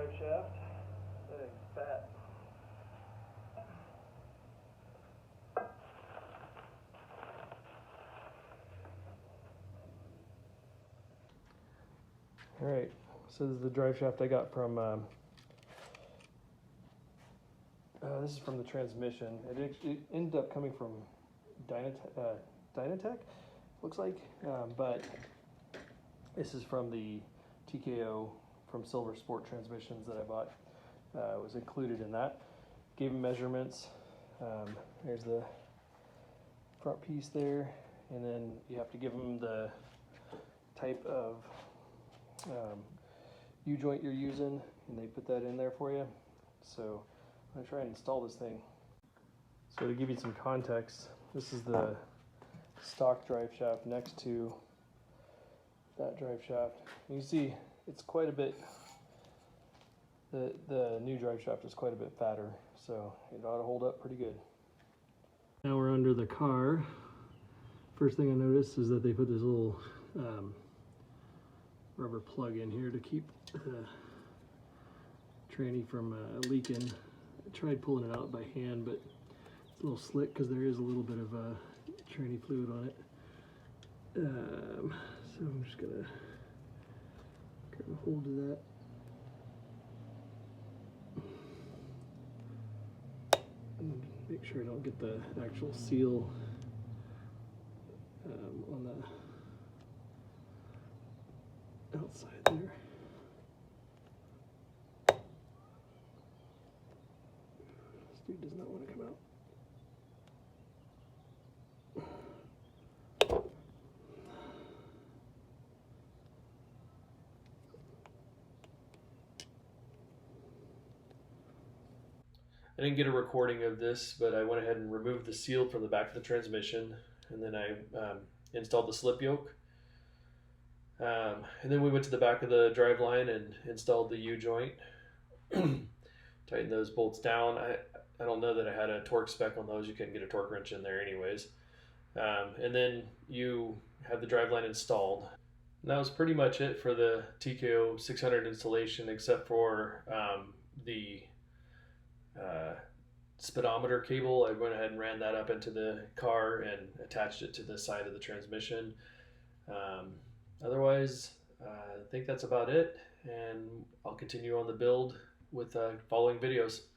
drive shaft. That thing's fat. Alright, so this is the drive shaft I got from, this is from the transmission. It ended up coming from Dynatech, looks like, but this is from the TKO from Silver Sport transmissions that I bought. It was included in that. Gave them measurements. There's the front piece there, and then you have to give them the type of U-joint you're using, and they put that in there for you. So I'm gonna try and install this thing. So to give you some context, this is the stock drive shaft next to that drive shaft. You see it's quite a bit, the new drive shaft is quite a bit fatter, so it ought to hold up pretty good. Now we're under the car. First thing I noticed is that they put this little rubber plug in here to keep the tranny from leaking. I tried pulling it out by hand, but it's a little slick because there is a little bit of tranny fluid on it. So I'm just gonna grab a hold of that. And make sure I don't get the actual seal on the outside there. This dude does not want to come out. I didn't get a recording of this, but I went ahead and removed the seal from the back of the transmission, and then I installed the slip yoke. And then we went to the back of the drive line and installed the U-joint. Tightened those bolts down. I don't know that I had a torque spec on those. You couldn't get a torque wrench in there anyways. And then you have the drive line installed. And that was pretty much it for the TKO600 installation, except for the speedometer cable. I went ahead and ran that up into the car and attached it to the side of the transmission. Otherwise, I think that's about it, and I'll continue on the build with following videos.